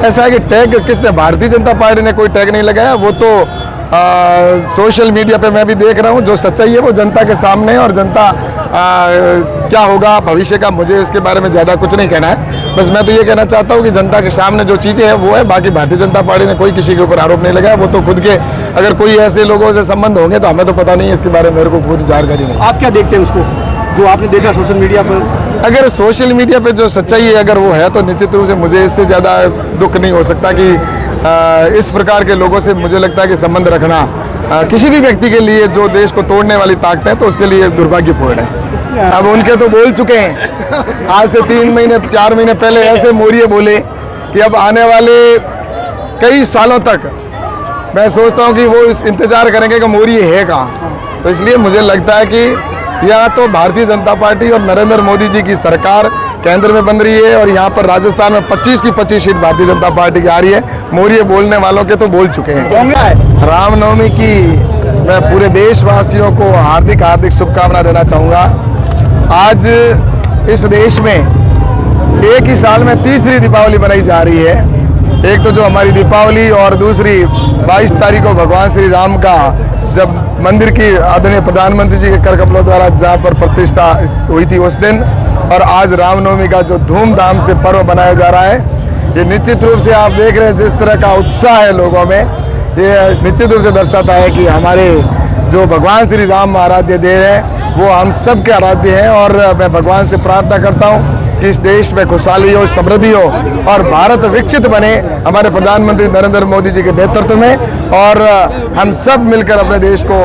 ऐसा है कि टैग किसने, भारतीय जनता पार्टी ने कोई टैग नहीं लगाया। वो तो सोशल मीडिया पे मैं भी देख रहा हूँ, जो सच्चाई है वो जनता के सामने है। और जनता क्या होगा भविष्य का, मुझे इसके बारे में ज़्यादा कुछ नहीं कहना है। बस मैं तो ये कहना चाहता हूँ कि जनता के सामने जो चीज़ें हैं वो है। बाकी भारतीय जनता पार्टी ने कोई किसी के ऊपर आरोप नहीं लगाया। वो तो खुद के, अगर कोई ऐसे लोगों से संबंध होंगे तो हमें तो पता नहीं है, इसके बारे में मेरे को पूरी जानकारी नहीं। आप क्या देखते हैं उसको, जो आपने देखा सोशल मीडिया पर? अगर सोशल मीडिया पे जो सच्चाई है अगर वो है तो निश्चित रूप से मुझे इससे ज़्यादा दुख नहीं हो सकता कि इस प्रकार के लोगों से मुझे लगता है कि संबंध रखना किसी भी व्यक्ति के लिए जो देश को तोड़ने वाली ताकत है तो उसके लिए दुर्भाग्यपूर्ण है। अब उनके तो बोल चुके हैं, आज से 3 महीने 4 महीने पहले ऐसे मौर्य बोले कि अब आने वाले कई सालों तक मैं सोचता हूँ कि वो इस इंतज़ार करेंगे कि मौर्य है कहाँ। तो इसलिए मुझे लगता है कि या तो भारतीय जनता पार्टी और नरेंद्र मोदी जी की सरकार केंद्र में बन रही है और यहाँ पर राजस्थान में 25 की 25 सीट भारतीय जनता पार्टी की आ रही है। मौर्य बोलने वालों के तो बोल चुके हैं। रामनवमी की मैं पूरे देशवासियों को हार्दिक हार्दिक शुभकामना देना चाहूँगा। आज इस देश में एक ही साल में तीसरी दीपावली मनाई जा रही है। एक तो जो हमारी दीपावली और दूसरी 22 तारीख को भगवान श्री राम का जब मंदिर की आदरणीय प्रधानमंत्री जी के कर कमलों द्वारा जहाँ पर प्रतिष्ठा हुई थी उस दिन, और आज रामनवमी का जो धूमधाम से पर्व मनाया जा रहा है, ये निश्चित रूप से आप देख रहे हैं जिस तरह का उत्साह है लोगों में, ये निश्चित रूप से दर्शाता है कि हमारे जो भगवान श्री राम आराध्य देव हैं वो हम सब के आराध्य हैं। और मैं भगवान से प्रार्थना करता हूँ कि इस देश में खुशहाली हो, समृद्धि हो और भारत विकसित बने हमारे प्रधानमंत्री नरेंद्र मोदी जी के नेतृत्व में, और हम सब मिलकर अपने देश को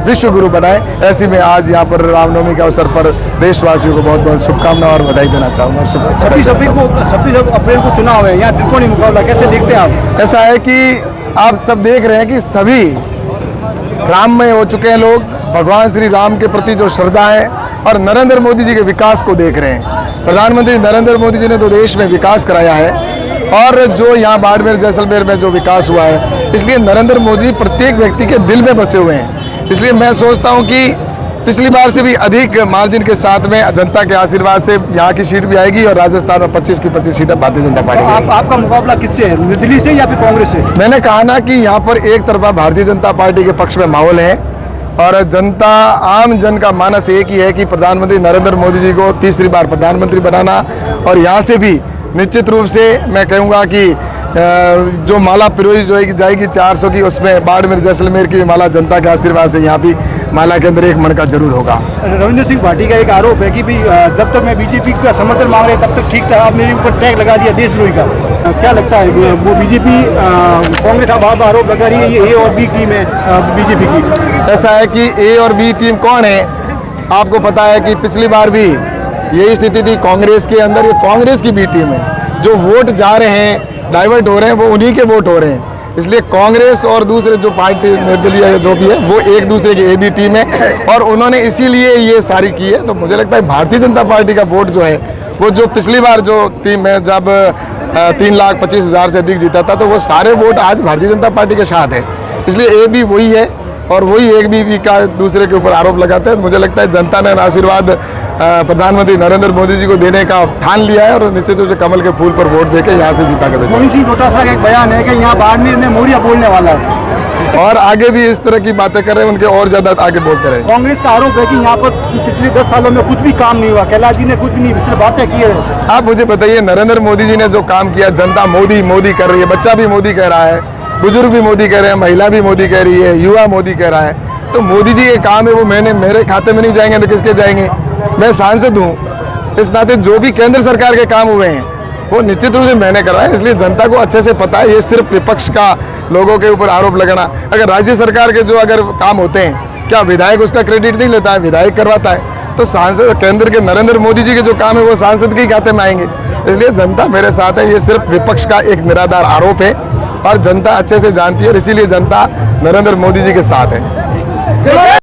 विश्व गुरु बनाएं। ऐसी में आज यहाँ पर रामनवमी के अवसर पर देशवासियों को बहुत बहुत शुभकामना और बधाई देना चाहूँगा। 26 अप्रैल को चुनाव है, यहाँ त्रिकोणीय मुकाबला, कैसे देखते हैं आप? ऐसा है कि आप सब देख रहे हैं कि सभी राममय हो चुके हैं लोग, भगवान श्री राम के प्रति जो श्रद्धा है और नरेंद्र मोदी जी के विकास को देख रहे हैं। प्रधानमंत्री नरेंद्र मोदी जी ने तो देश में विकास कराया है, और जो यहाँ बाड़मेर जैसलमेर में जो विकास हुआ है, इसलिए नरेंद्र मोदी प्रत्येक व्यक्ति के दिल में बसे हुए हैं। इसलिए मैं सोचता हूँ कि पिछली बार से भी अधिक मार्जिन के साथ में जनता के आशीर्वाद से यहाँ की सीट भी आएगी और राजस्थान में 25 की 25 सीटें भारतीय जनता पार्टी की। आपका मुकाबला किससे है, दिल्ली से या फिर कांग्रेस से? मैंने कहा ना कि यहाँ पर एक तरफा भारतीय जनता पार्टी के पक्ष में माहौल है और जनता, आम जन का मानस एक ही है कि प्रधानमंत्री नरेंद्र मोदी जी को तीसरी बार प्रधानमंत्री बनाना। और यहाँ से भी निश्चित रूप से मैं कहूँगा कि जो माला पिरोई जाएगी 400 की, उसमें बाड़मेर जैसलमेर की माला जनता के आशीर्वाद से यहाँ भी माला के अंदर एक मन का जरूर होगा। रविंद्र सिंह भाटी का एक आरोप है कि भी जब तक मैं बीजेपी का समर्थन मांग रहे तब तक ठीक था, आप मेरे ऊपर टैग लगा दिया देशद्रोही का। क्या लगता है वो बीजेपी कांग्रेस अब आरोप लगा रही है ये ए और बी टीम है बीजेपी की? ऐसा है कि ए और बी टीम कौन है, आपको पता है कि पिछली बार भी यही स्थिति थी कांग्रेस के अंदर। ये कांग्रेस की बी टीम है, जो वोट जा रहे हैं डाइवर्ट हो रहे हैं वो उन्हीं के वोट हो रहे हैं। इसलिए कांग्रेस और दूसरे जो पार्टी निर्दलीय जो भी है वो एक दूसरे की ए बी टीम है और उन्होंने इसीलिए ये सारी की है। तो मुझे लगता है भारतीय जनता पार्टी का वोट जो है वो जो पिछली बार जो टीम में जब 3,25,000 से अधिक जीता था तो वो सारे वोट आज भारतीय जनता पार्टी के साथ है। इसलिए ए बी वही है और वही एक भी का दूसरे के ऊपर आरोप लगाते हैं। मुझे लगता है जनता ने आशीर्वाद प्रधानमंत्री नरेंद्र मोदी जी को देने का ठान लिया है और निश्चित रूप से कमल के फूल पर वोट देकर यहाँ से जीता कर मोहन सिंह डोटासरा का एक बयान है कि यहाँ बाड़मेर में मौर्य बोलने वाला है और आगे भी इस तरह की बातें कर रहे हैं, उनके और ज्यादा आगे बोलते रहे। कांग्रेस का आरोप है कि यहाँ पर पिछले 10 सालों में कुछ भी काम नहीं हुआ, कैलाश जी ने कुछ भी नहीं, पिछले बातें की है। आप मुझे बताइए, नरेंद्र मोदी जी ने जो काम किया, जनता मोदी मोदी कर रही है, बच्चा भी मोदी कह रहा है, बुजुर्ग भी मोदी कह रहे हैं, महिला भी मोदी कह रही है, युवा मोदी कह रहा है। तो मोदी जी ये काम है वो मेरे खाते में नहीं जाएंगे तो किसके जाएंगे? मैं सांसद हूँ, इस नाते जो भी केंद्र सरकार के काम हुए हैं वो निश्चित रूप से मैंने करा है। इसलिए जनता को अच्छे से पता है, ये सिर्फ विपक्ष का लोगों के ऊपर आरोप लगाना। अगर राज्य सरकार के जो अगर काम होते हैं, क्या विधायक उसका क्रेडिट नहीं लेता है? विधायक करवाता है। तो सांसद केंद्र के नरेंद्र मोदी जी के जो काम है वो सांसद के ही खाते में आएंगे। इसलिए जनता मेरे साथ है, ये सिर्फ विपक्ष का एक निराधार आरोप है और जनता अच्छे से जानती है और इसीलिए जनता नरेंद्र मोदी जी के साथ है।